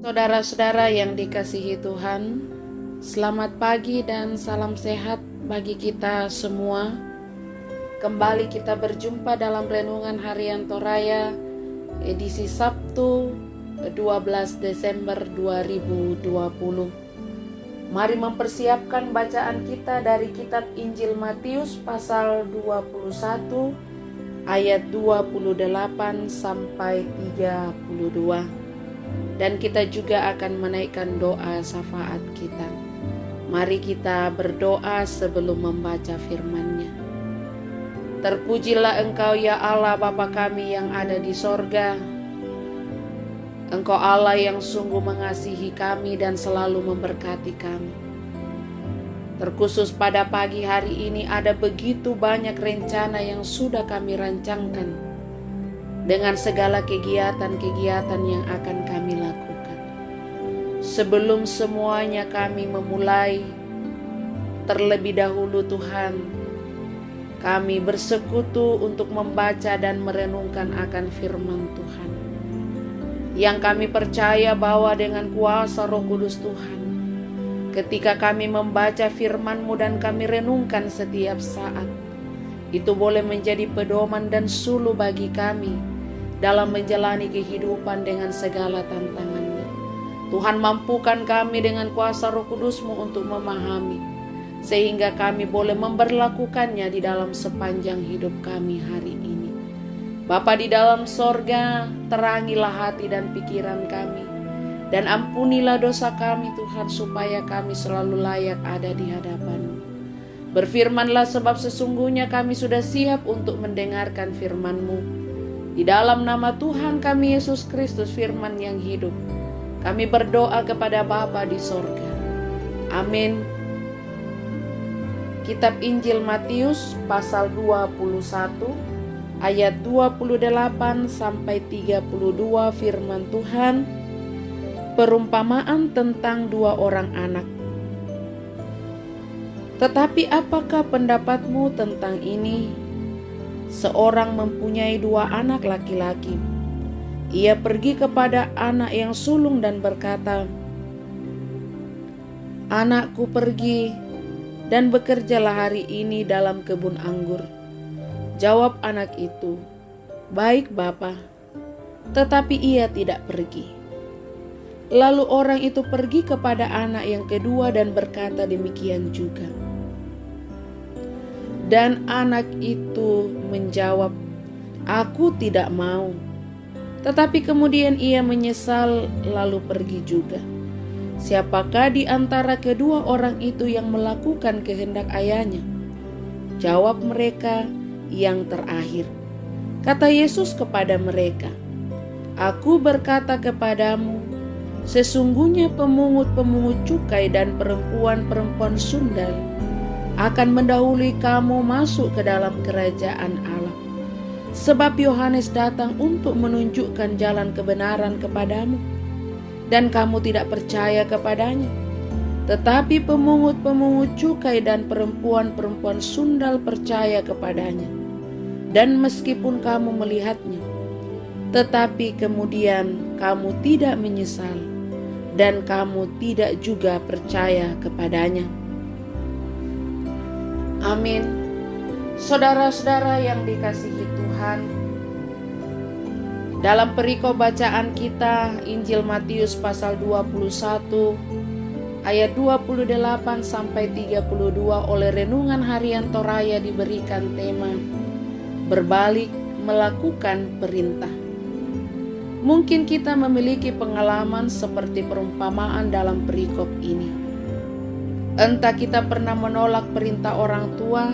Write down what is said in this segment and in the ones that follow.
Saudara-saudara yang dikasihi Tuhan, selamat pagi dan salam sehat bagi kita semua. Kembali kita berjumpa dalam Renungan Harian Toraya, edisi Sabtu 12 Desember 2020. Mari mempersiapkan bacaan kita dari kitab Injil Matius pasal 21 ayat 28 sampai 32. Dan kita juga akan menaikkan doa syafaat kita. Mari kita berdoa sebelum membaca firman-Nya. Terpujilah Engkau ya Allah Bapa kami yang ada di sorga. Engkau Allah yang sungguh mengasihi kami dan selalu memberkati kami. Terkhusus pada pagi hari ini ada begitu banyak rencana yang sudah kami rancangkan, dengan segala kegiatan-kegiatan yang akan kami lakukan. Sebelum semuanya kami memulai, terlebih dahulu Tuhan, kami bersekutu untuk membaca dan merenungkan akan firman Tuhan, yang kami percaya bahwa dengan kuasa Roh Kudus Tuhan, ketika kami membaca firman-Mu dan kami renungkan setiap saat, itu boleh menjadi pedoman dan suluh bagi kami dalam menjalani kehidupan dengan segala tantangannya. Tuhan, mampukan kami dengan kuasa Roh Kudus-Mu untuk memahami, sehingga kami boleh memberlakukannya di dalam sepanjang hidup kami hari ini. Bapa di dalam sorga, terangilah hati dan pikiran kami, dan ampunilah dosa kami Tuhan, supaya kami selalu layak ada di hadapan-Mu. Berfirmanlah, sebab sesungguhnya kami sudah siap untuk mendengarkan firman-Mu. Di dalam nama Tuhan kami Yesus Kristus, firman yang hidup, kami berdoa kepada Bapa di sorga. Amin. Kitab Injil Matius pasal 21 ayat 28 sampai 32, firman Tuhan. Perumpamaan tentang dua orang anak. Tetapi apakah pendapatmu tentang ini? Seorang mempunyai dua anak laki-laki. Ia pergi kepada anak yang sulung dan berkata, "Anakku, pergi dan bekerjalah hari ini dalam kebun anggur." Jawab anak itu, "Baik, Bapa." Tetapi ia tidak pergi. Lalu orang itu pergi kepada anak yang kedua dan berkata demikian juga. Dan anak itu menjawab, "Aku tidak mau." Tetapi kemudian ia menyesal lalu pergi juga. Siapakah di antara kedua orang itu yang melakukan kehendak ayahnya? Jawab mereka, "Yang terakhir." Kata Yesus kepada mereka, "Aku berkata kepadamu, sesungguhnya pemungut-pemungut cukai dan perempuan-perempuan sundal akan mendahului kamu masuk ke dalam kerajaan Allah. Sebab Yohanes datang untuk menunjukkan jalan kebenaran kepadamu, dan kamu tidak percaya kepadanya. Tetapi pemungut-pemungut cukai dan perempuan-perempuan sundal percaya kepadanya. Dan meskipun kamu melihatnya, tetapi kemudian kamu tidak menyesal, dan kamu tidak juga percaya kepadanya." Amin. Saudara-saudara yang dikasihi Tuhan, dalam perikop bacaan kita Injil Matius pasal 21 ayat 28 sampai 32 oleh Renungan Harian Toraya diberikan tema berbalik melakukan perintah. Mungkin kita memiliki pengalaman seperti perumpamaan dalam perikop ini. Entah kita pernah menolak perintah orang tua,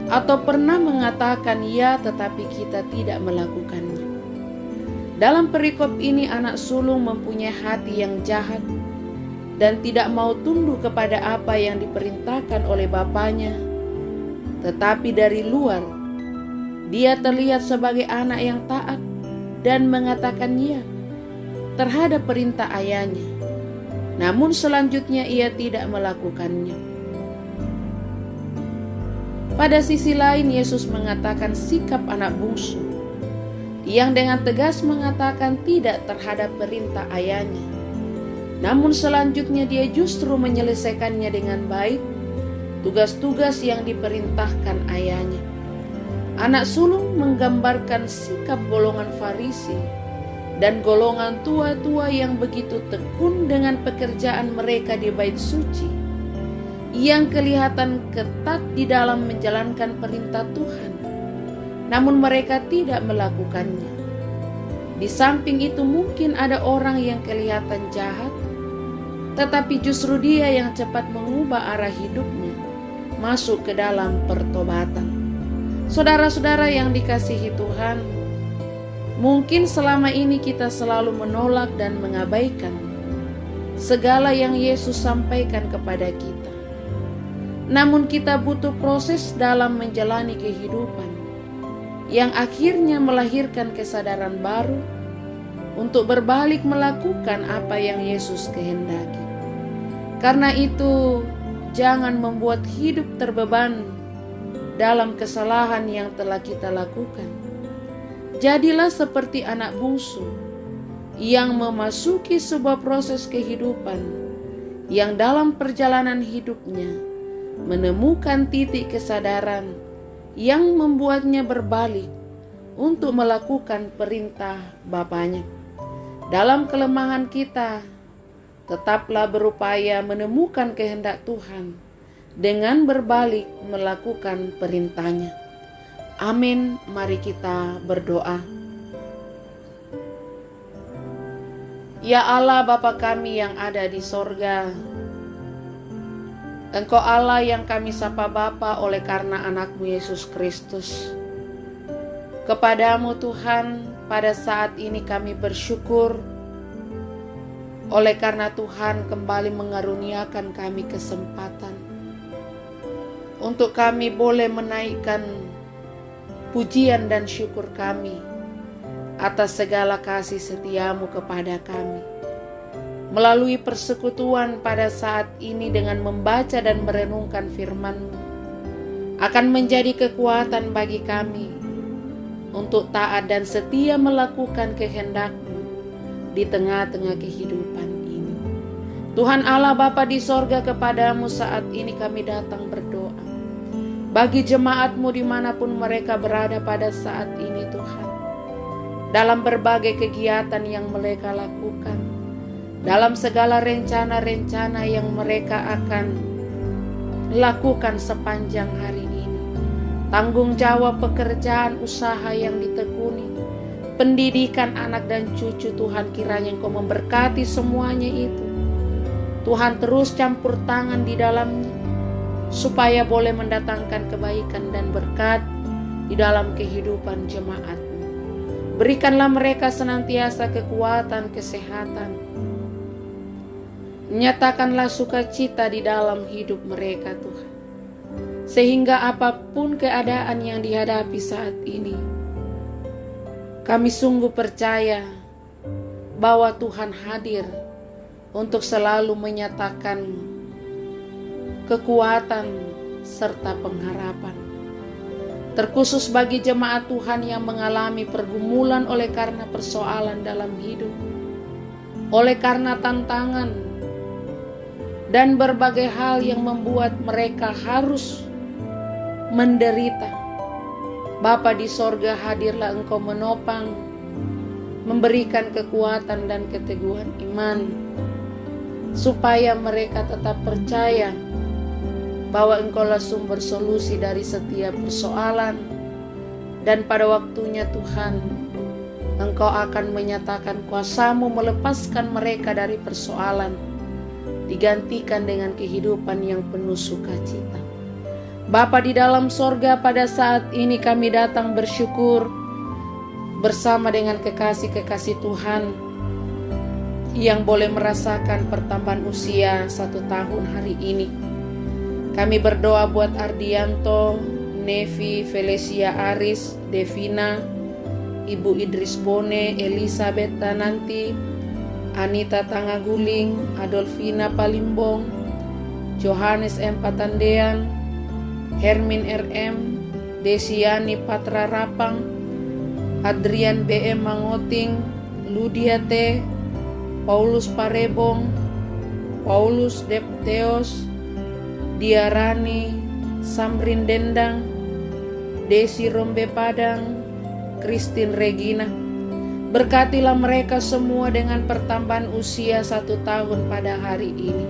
atau pernah mengatakan ya tetapi kita tidak melakukannya. Dalam perikop ini anak sulung mempunyai hati yang jahat dan tidak mau tunduk kepada apa yang diperintahkan oleh bapaknya. Tetapi dari luar, dia terlihat sebagai anak yang taat dan mengatakan ya terhadap perintah ayahnya. Namun selanjutnya ia tidak melakukannya. Pada sisi lain, Yesus mengatakan sikap anak bungsu yang dengan tegas mengatakan tidak terhadap perintah ayahnya. Namun selanjutnya dia justru menyelesaikannya dengan baik, tugas-tugas yang diperintahkan ayahnya. Anak sulung menggambarkan sikap golongan Farisi dan golongan tua-tua yang begitu tekun dengan pekerjaan mereka di bait suci, yang kelihatan ketat di dalam menjalankan perintah Tuhan, namun mereka tidak melakukannya. Di samping itu mungkin ada orang yang kelihatan jahat, tetapi justru dia yang cepat mengubah arah hidupnya masuk ke dalam pertobatan. Saudara-saudara yang dikasihi Tuhan, mungkin selama ini kita selalu menolak dan mengabaikan segala yang Yesus sampaikan kepada kita. Namun kita butuh proses dalam menjalani kehidupan yang akhirnya melahirkan kesadaran baru untuk berbalik melakukan apa yang Yesus kehendaki. Karena itu, jangan membuat hidup terbeban dalam kesalahan yang telah kita lakukan. Jadilah seperti anak bungsu yang memasuki sebuah proses kehidupan yang dalam perjalanan hidupnya menemukan titik kesadaran yang membuatnya berbalik untuk melakukan perintah Bapanya. Dalam kelemahan kita, tetaplah berupaya menemukan kehendak Tuhan dengan berbalik melakukan perintahnya. Amin. Mari kita berdoa. Ya Allah Bapa kami yang ada di sorga, Engkau Allah yang kami sapa Bapa oleh karena anak-Mu Yesus Kristus. Kepadamu Tuhan, pada saat ini kami bersyukur oleh karena Tuhan kembali mengaruniakan kami kesempatan untuk kami boleh menaikkan pujian dan syukur kami atas segala kasih setiamu kepada kami. Melalui persekutuan pada saat ini dengan membaca dan merenungkan firman-Mu akan menjadi kekuatan bagi kami untuk taat dan setia melakukan kehendak-Mu di tengah-tengah kehidupan ini. Tuhan Allah Bapa di sorga, kepadamu saat ini kami datang berdoa bagi jemaat-Mu dimanapun mereka berada pada saat ini Tuhan, dalam berbagai kegiatan yang mereka lakukan, dalam segala rencana-rencana yang mereka akan lakukan sepanjang hari ini, tanggung jawab pekerjaan usaha yang ditekuni, pendidikan anak dan cucu Tuhan, kiranya Engkau memberkati semuanya itu. Tuhan terus campur tangan di dalamnya, supaya boleh mendatangkan kebaikan dan berkat di dalam kehidupan jemaat-Mu. Berikanlah mereka senantiasa kekuatan, kesehatan. Nyatakanlah sukacita di dalam hidup mereka Tuhan, sehingga apapun keadaan yang dihadapi saat ini, kami sungguh percaya bahwa Tuhan hadir untuk selalu menyatakan kekuatan serta pengharapan. Terkhusus bagi jemaat Tuhan yang mengalami pergumulan oleh karena persoalan dalam hidup, oleh karena tantangan dan berbagai hal yang membuat mereka harus menderita. Bapa di sorga, hadirlah Engkau menopang, memberikan kekuatan dan keteguhan iman, supaya mereka tetap percaya bahwa Engkaulah sumber solusi dari setiap persoalan, dan pada waktunya Tuhan, Engkau akan menyatakan kuasa-Mu melepaskan mereka dari persoalan, digantikan dengan kehidupan yang penuh sukacita. Bapa di dalam sorga, pada saat ini kami datang bersyukur bersama dengan kekasih-kekasih Tuhan yang boleh merasakan pertambahan usia 1 tahun hari ini. Kami berdoa buat Ardianto, Nevi, Felicia Aris, Devina, Ibu Idris Bone, Elizabeth Tananti, Anita Tangaguling, Adolfina Palimbong, Johannes M. Patandean, Hermin RM, Desiani Patra Rapang, Adrian BM Mangoting, Ludia T, Paulus Parebong, Paulus Depteos, Diarani, Samrin Dendang, Desi Rombe Padang, Christine Regina. Berkatilah mereka semua dengan pertambahan usia 1 tahun pada hari ini,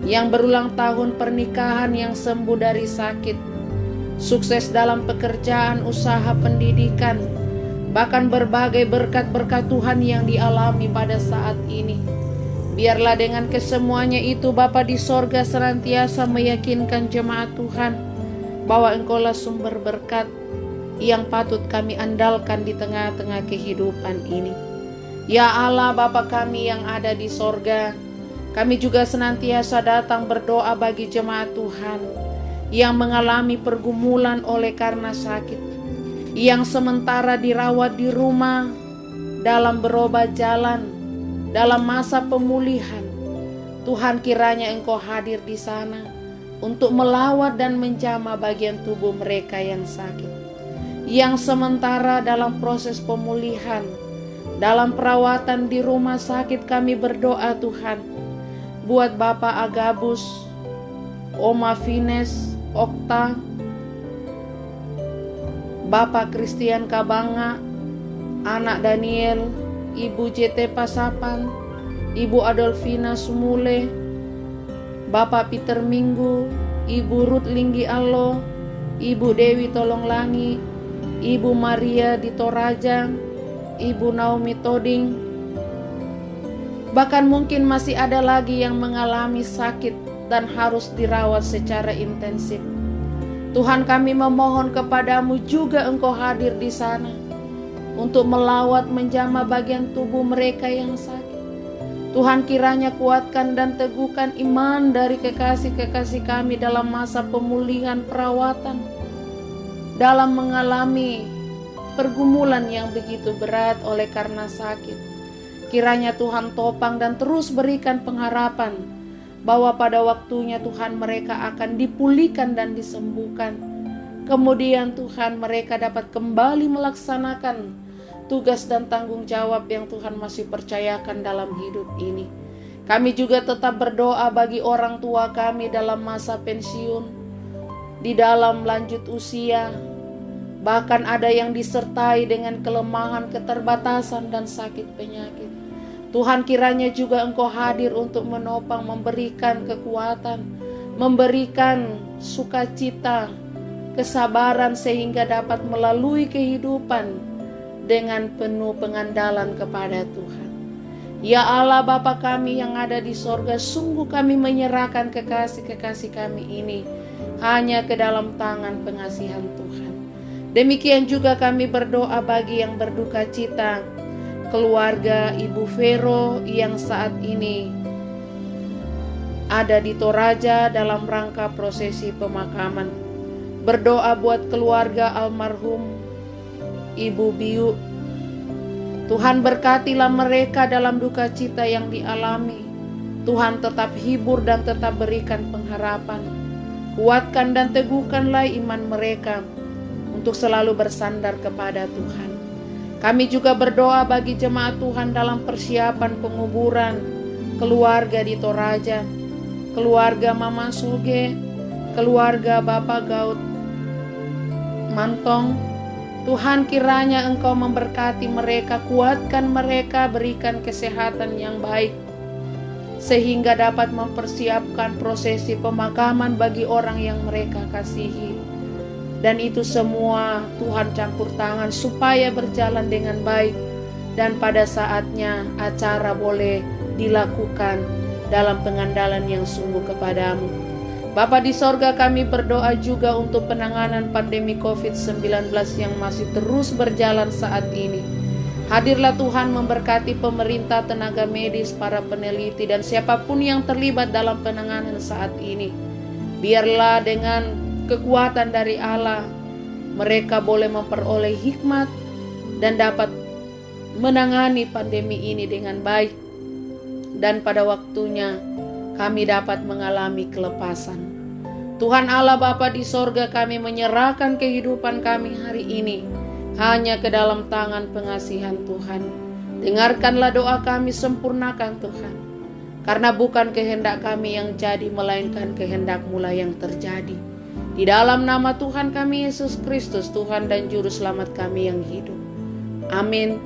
yang berulang tahun pernikahan, yang sembuh dari sakit, sukses dalam pekerjaan, usaha, pendidikan, bahkan berbagai berkat-berkat Tuhan yang dialami pada saat ini. Biarlah dengan kesemuanya itu Bapa di sorga senantiasa meyakinkan jemaat Tuhan bahwa Engkaulah sumber berkat yang patut kami andalkan di tengah-tengah kehidupan ini. Ya Allah Bapa kami yang ada di sorga, kami juga senantiasa datang berdoa bagi jemaat Tuhan yang mengalami pergumulan oleh karena sakit, yang sementara dirawat di rumah, dalam berobat jalan, dalam masa pemulihan. Tuhan, kiranya Engkau hadir di sana untuk melawat dan menjamah bagian tubuh mereka yang sakit, yang sementara dalam proses pemulihan, dalam perawatan di rumah sakit. Kami berdoa Tuhan buat Bapak Agabus, Oma Vines, Okta, Bapak Christian Kabanga, anak Daniel, Ibu JT Pasapan, Ibu Adolfina Sumule, Bapak Peter Minggu, Ibu Ruth Linggi Allo, Ibu Dewi Tolonglangi, Ibu Maria di Toraja, Ibu Naomi Toding. Bahkan mungkin masih ada lagi yang mengalami sakit dan harus dirawat secara intensif. Tuhan, kami memohon kepadamu juga Engkau hadir di sana untuk melawat menjamah bagian tubuh mereka yang sakit. Tuhan, kiranya kuatkan dan teguhkan iman dari kekasih-kekasih kami dalam masa pemulihan perawatan, dalam mengalami pergumulan yang begitu berat oleh karena sakit. Kiranya Tuhan topang dan terus berikan pengharapan bahwa pada waktunya Tuhan mereka akan dipulihkan dan disembuhkan. Kemudian Tuhan mereka dapat kembali melaksanakan tugas dan tanggung jawab yang Tuhan masih percayakan dalam hidup ini. Kami juga tetap berdoa bagi orang tua kami dalam masa pensiun, di dalam lanjut usia, bahkan ada yang disertai dengan kelemahan, keterbatasan, dan sakit penyakit. Tuhan, kiranya juga Engkau hadir untuk menopang, memberikan kekuatan, memberikan sukacita, kesabaran, sehingga dapat melalui kehidupan dengan penuh pengandalan kepada Tuhan. Ya Allah Bapa kami yang ada di sorga, sungguh kami menyerahkan kekasih-kekasih kami ini hanya ke dalam tangan pengasihan Tuhan. Demikian juga kami berdoa bagi yang berduka cita, keluarga Ibu Vero yang saat ini ada di Toraja dalam rangka prosesi pemakaman. Berdoa buat keluarga almarhum Ibu Biu. Tuhan, berkatilah mereka dalam duka cita yang dialami. Tuhan, tetap hibur dan tetap berikan pengharapan. Kuatkan dan teguhkanlah iman mereka untuk selalu bersandar kepada Tuhan. Kami juga berdoa bagi jemaat Tuhan dalam persiapan penguburan keluarga di Toraja, keluarga Mama Soge, keluarga Bapak Gaut Mantong. Tuhan, kiranya Engkau memberkati mereka, kuatkan mereka, berikan kesehatan yang baik, sehingga dapat mempersiapkan prosesi pemakaman bagi orang yang mereka kasihi. Dan itu semua Tuhan campur tangan supaya berjalan dengan baik, dan pada saatnya acara boleh dilakukan dalam pengandalan yang sungguh kepadamu. Bapa di sorga, kami berdoa juga untuk penanganan pandemi COVID-19 yang masih terus berjalan saat ini. Hadirlah Tuhan memberkati pemerintah, tenaga medis, para peneliti, dan siapapun yang terlibat dalam penanganan saat ini. Biarlah dengan kekuatan dari Allah, mereka boleh memperoleh hikmat dan dapat menangani pandemi ini dengan baik. Dan pada waktunya kami dapat mengalami kelepasan. Tuhan Allah Bapa di sorga, kami menyerahkan kehidupan kami hari ini hanya ke dalam tangan pengasihan Tuhan. Dengarkanlah doa kami, sempurnakan Tuhan. Karena bukan kehendak kami yang jadi, melainkan kehendak-Mu lah yang terjadi. Di dalam nama Tuhan kami Yesus Kristus, Tuhan dan Juru Selamat kami yang hidup. Amin.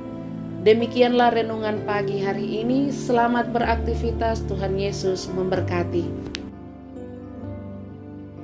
Demikianlah renungan pagi hari ini. Selamat beraktivitas, Tuhan Yesus memberkati.